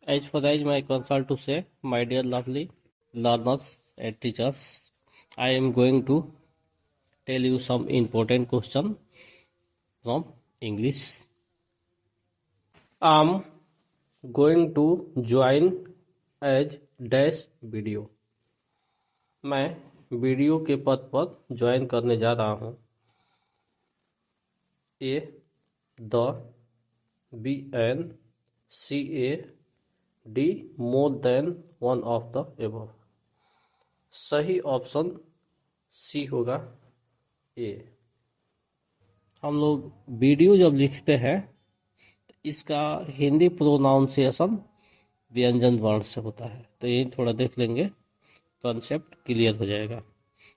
As far as my concern to say, my dear lovely learners and teachers, I am going to tell you some important question from English. I'm going to join as dash video. मैं video के पद पर join करने जा रहा हूँ। A the B an C A D more than one of the above. सही option C होगा ए। हम लोग वीडियो जब लिखते हैं तो इसका हिंदी प्रोनाउंसिएशन व्यंजन वर्ण से होता है, तो ये थोड़ा देख लेंगे, कॉन्सेप्ट क्लियर हो जाएगा।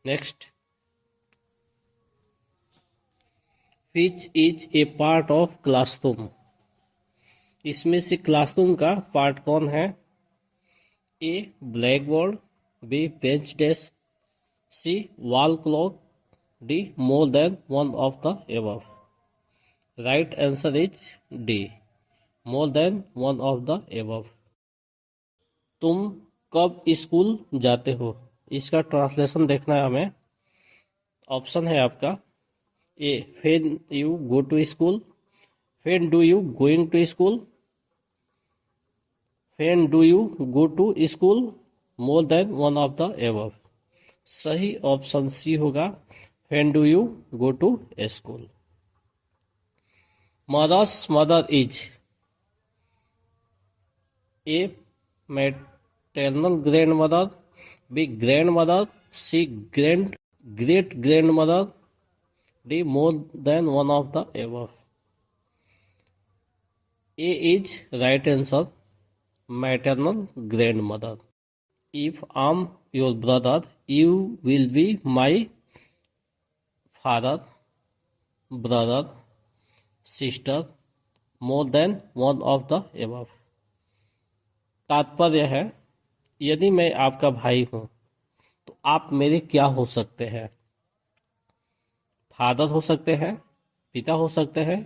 Next, which is a part of classroom. इसमें से क्लासरूम का पार्ट कौन है? A black board, B bench desk, C wall clock, D more than one of the above. Right answer is D, more than one of the above. तुम कब school जाते हो? इसका ट्रांसलेशन देखना है हमें। ऑप्शन है आपका A when you go to school, when do you going to school, when do you go to school, more than one of the above. सही ऑप्शन सी होगा, when do you go to school. Mother's mother is A maternal grand mother, B grand mother, C great grand mother, D more than one of the above. A is right answer, maternal grand mother. If I am your brother you will be my father, brother, sister, more than one of the above. तात्पर्य है, यदि मैं आपका भाई हूं तो आप मेरे क्या हो सकते हैं? फादर हो सकते हैं, पिता हो सकते हैं,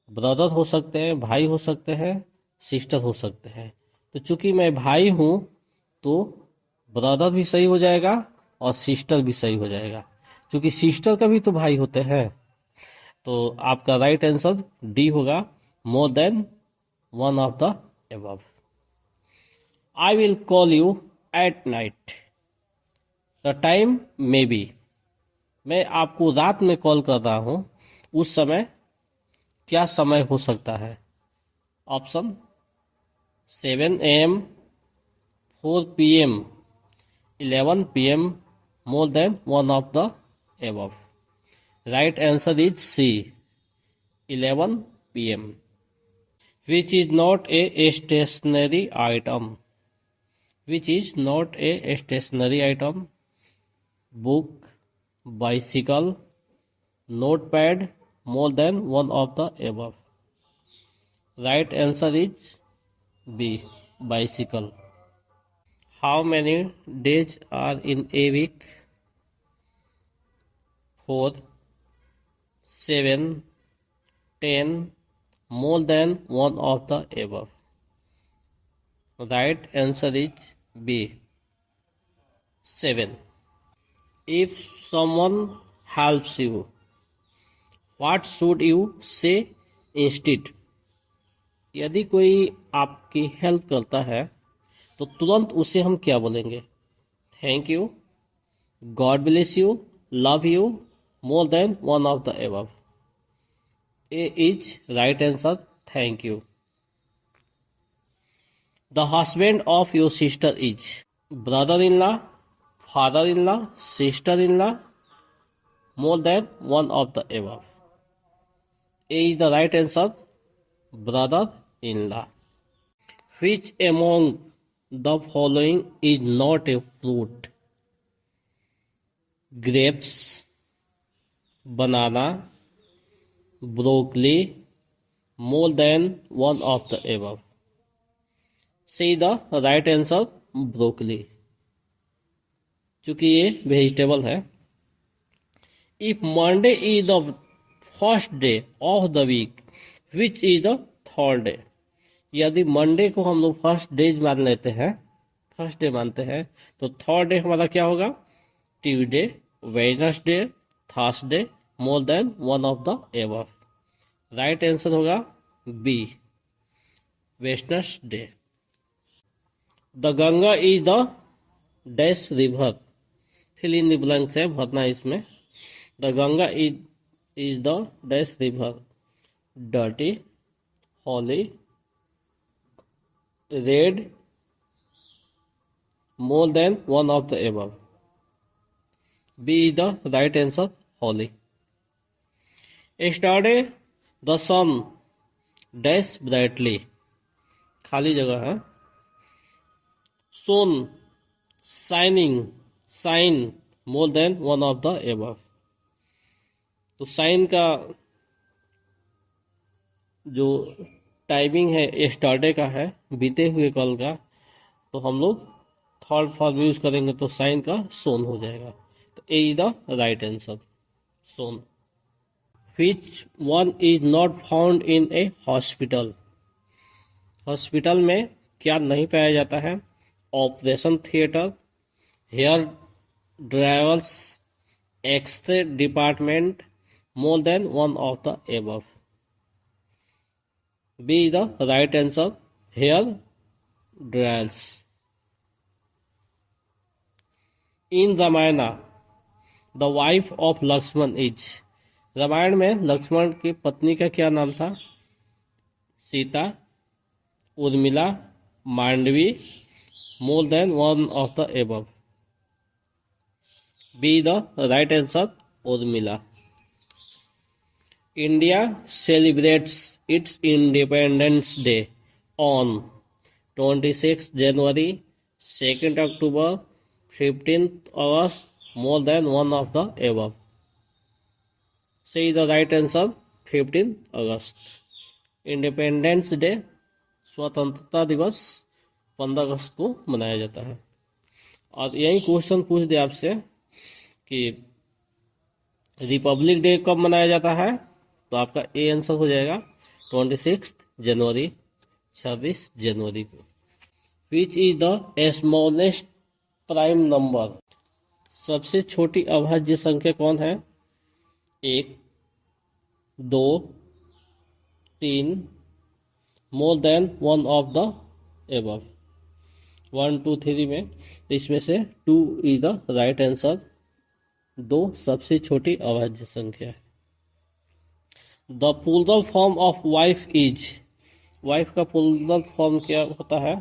ब्रदर हो सकते हैं, भाई हो सकते हैं, सिस्टर हो सकते हैं। तो चूंकि मैं भाई हूं तो ब्रदर भी सही हो जाएगा और सिस्टर भी सही हो जाएगा, क्योंकि सिस्टर का भी तो भाई होते हैं। तो आपका राइट आंसर डी होगा, मोर than one of the above. I will call you at night, the time may be. मैं आपको रात में कॉल कर रहा हूं, उस समय क्या समय हो सकता है? Option 7 AM, 4 PM, 11 PM, more than one of the above. Right answer is C, 11 PM। Which is not a stationery item, which is not a stationery item? Book, bicycle, notepad, more than one of the above. Right answer is B, bicycle. How many days are in a week? 4, 7, 10, more than one of the above. Right answer is B, 7. If someone helps you, what should you say instead? यदि कोई आपकी help करता है तो तुरंत उसे हम क्या बोलेंगे? Thank you, God bless you, love you, more than one of the above. A is right answer, thank you. The husband of your sister is brother in law, father in law, sister in law, more than one of the above. A is the right answer, brother in law. Which among the following is not a fruit? Grapes, banana, broccoli, more than one of the above. See the right answer, broccoli, चूंकि ये vegetable है। If Monday is the first day of the week, which is the third day? यदि Monday को हम लोग first day मान लेते हैं, फर्स्ट डे मानते हैं, तो थर्ड डे हमारा क्या होगा? Tuesday, Wednesday, Thursday, more than one of the above. Right answer होगा B, Wednesday. The Ganga is the dash river, fill in the blanks है भरना इसमें। The Ganga is the dash river, dirty, holy, red, more than one of the above. B is the right answer, holy. Yesterday the sun dash brightly, खाली जगह है, shone, shining, shine more than one of the above। तो sign का जो timing है yesterday का है, बीते हुए कल का, तो हम लोग थर्ड फॉर्म यूज करेंगे तो साइन का सोन हो जाएगा। तो A is the right answer, son. Which one is not found in a hospital, hospital में क्या नहीं पाया जाता है? Operation theatre, hair dryers, X-ray department, more than one of the above. B is the right answer, hair dryers। In Ramayana, the wife of Lakshman is, Ramayan में लक्ष्मण की पत्नी का क्या नाम था? Sita, Urmila, Mandavi, more than one of the above. B the right answer, Urmila. India celebrates its Independence Day on 26 January, 2nd October, 15th August, more than one of the above। Say the right answer, 15th August। Independence day, स्वतंत्रता दिवस 15 अगस्त को मनाया जाता है। और यही question पूछ दे आपसे कि रिपब्लिक डे कब मनाया जाता है, तो आपका ए आंसर हो जाएगा 26 जनवरी, 26 जनवरी को। Which is the smallest prime number, सबसे छोटी अभाज्य संख्या कौन है? 1, 2, 3, मोर than one of the above. 1, 2, 3 में, तो इसमें से 2 इज द राइट आंसर, 2 सबसे छोटी अभाज्य संख्या है। The plural form of wife is, wife का प्लूरल फॉर्म क्या होता है?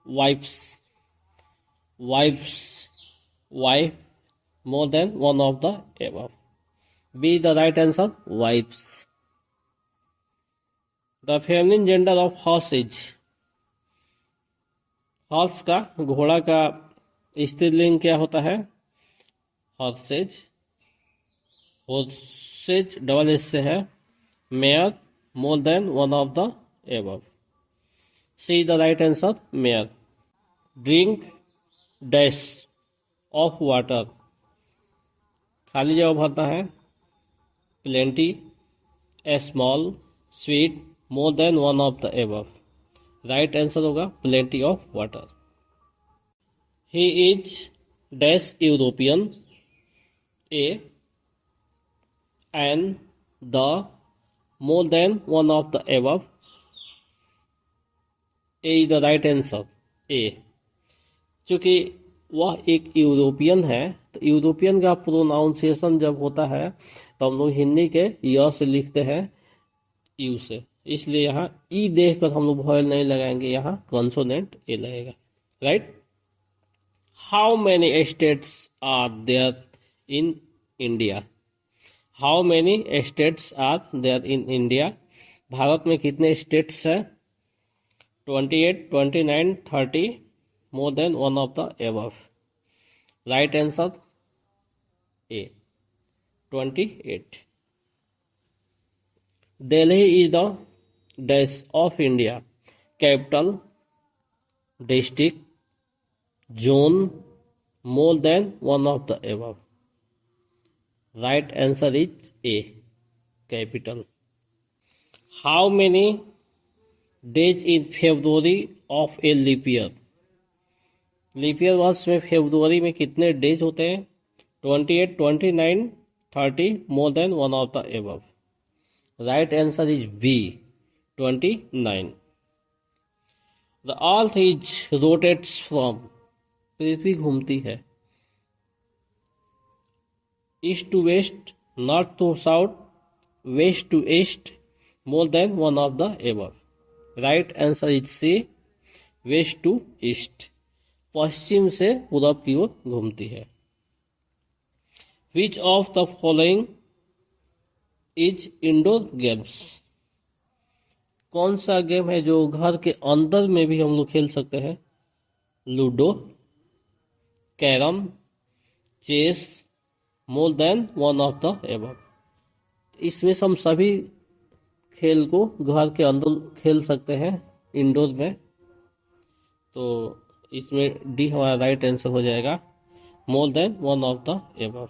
Wifes, wives, wife, more than one of the above. B the right answer, wives. The feminine gender of horse is, horse का, घोड़ा का स्त्रीलिंग क्या होता है? हॉर्सेज, हॉर्सेज डबल एस से है, mayor, more than one of the above. C the right answer, mayor. Drink dash of water, खाली जगह भरना है, plenty, small, sweet, more than one of the above. Right answer होगा plenty of water. He is dash European, A, and the, more than one of the above. A is the right answer, A. चूंकि वह एक European है, तो European का pronunciation जब होता है तो हम लोग हिंदी के य से लिखते हैं यू से, इसलिए यहाँ ई देखकर हम लोग वॉयल नहीं लगाएंगे, यहाँ कॉन्सोनेंट ए लगेगा। Right. How many states are there in India, how many states are there in India, Bharat में कितने स्टेट्स हैं? 28, 29, 30, more than one of the above. Right answer A, 28। Delhi is the dash of India, capital, district, zone, more than one of the above. Right answer is A, capital. How many days in February of a leap year. Leap year वर्ष में February में कितने days होते हैं? 28, 29, 30, more than one of the above. Right answer is B, 29। The earth is rotates from, पृथ्वी घूमती है east to west, north to south, west to east, more than one of the above. Right answer is C, west to east, पश्चिम से पूरब की ओर घूमती है। Which of the following is indoor games, कौन सा गेम है जो घर के अंदर में भी हम लोग खेल सकते हैं? Ludo, carrom, chess, more than one of the above. इसमें से हम सभी खेल को घर के अंदर खेल सकते हैं इंडोर में, तो इसमें डी हमारा राइट आंसर हो जाएगा, more than one of the above.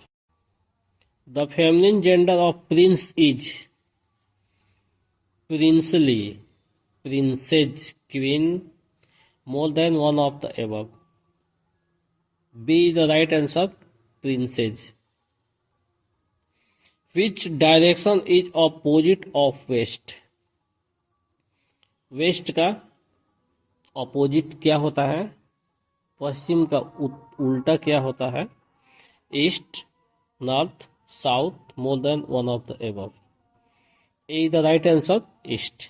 The feminine gender of prince is princely, princess, queen, more than one of the above. B the right answer, princess. Which direction is opposite of west, west का opposite क्या होता है? पश्चिम का उल्टा क्या होता है? East, north, south, more than one of the above. A the right answer, east.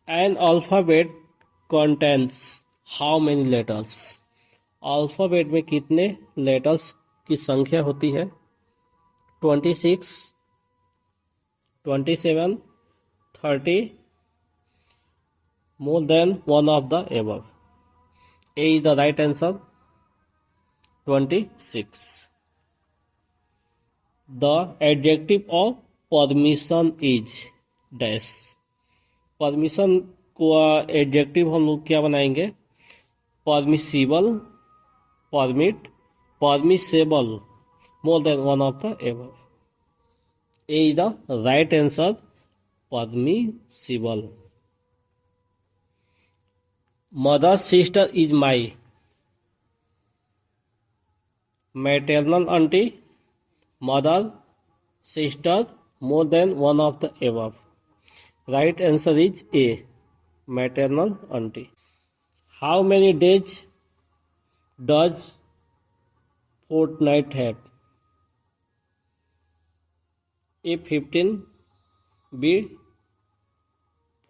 An alphabet contains how many letters, alphabet में कितने लेटर्स की संख्या होती है? 26, 27, 30, more than one of the above. A is the right answer, 26. The adjective of permission is dash, permission को adjective हम लोग क्या बनाएंगे? Permissible, permit, permissible, more than one of the above. A is the right answer, permissible. Mother sister is my, maternal aunty, mother sister, more than one of the above. Right answer is A, maternal aunty. How many days does fortnight have? A 15, B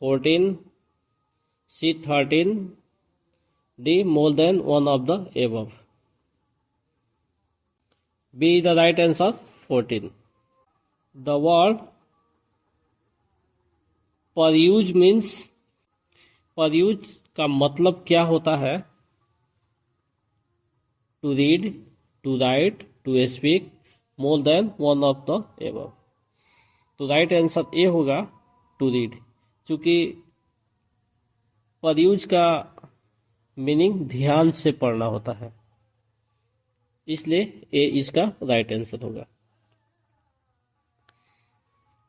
14, C 13, D more than one of the above. B is the right answer, 14. The word peruse means, peruse का मतलब क्या होता है? To read, to write, to speak, more than one of the above. तो right answer ए होगा, to read, क्योंकि परयूज का meaning ध्यान से पढ़ना होता है, इसलिए ए इसका राइट आंसर होगा।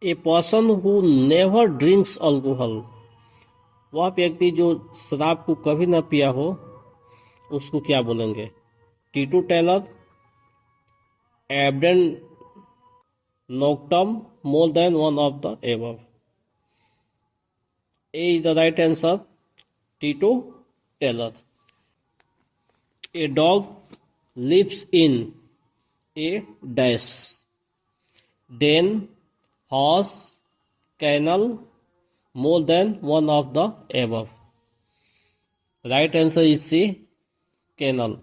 A person who never drinks alcohol, वह व्यक्ति जो शराब को कभी ना पिया हो, उसको क्या बोलेंगे? टीटू टेलर, एब्डेन नोक्टम, more than one of the above. A is the right answer, टीटू टेलर। A dog lives in a dash, den, horse, kennel, more than one of the above. Right answer is C, kennel,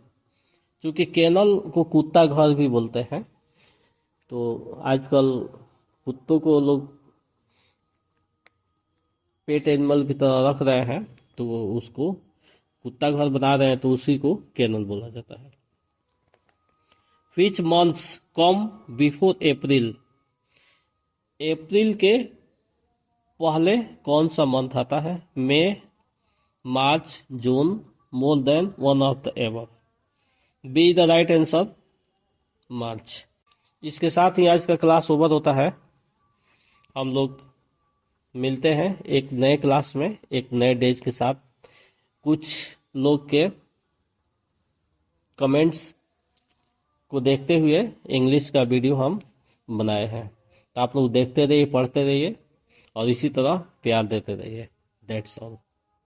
क्योंकि kennel को कुत्ता घर भी बोलते हैं, तो आजकल कुत्तों को लोग पेट एनिमल की तरह रख रहे हैं, तो उसको कुत्ता घर बना रहे हैं, तो उसी को कैनल बोला जाता है। विच मंथ्स कम बिफोर अप्रैल, अप्रैल के पहले कौन सा मंथ आता है? May, March, June, more than one of the above. B the right answer, March. इसके साथ ही आज का क्लास ओवर होता है। हम लोग मिलते हैं एक नए क्लास में एक नए डेज के साथ। कुछ लोग के कमेंट्स को देखते हुए इंग्लिश का वीडियो हम बनाए हैं, तो आप लोग देखते रहिए, पढ़ते रहिए और इसी तरह प्यार देते रहिए। That's all.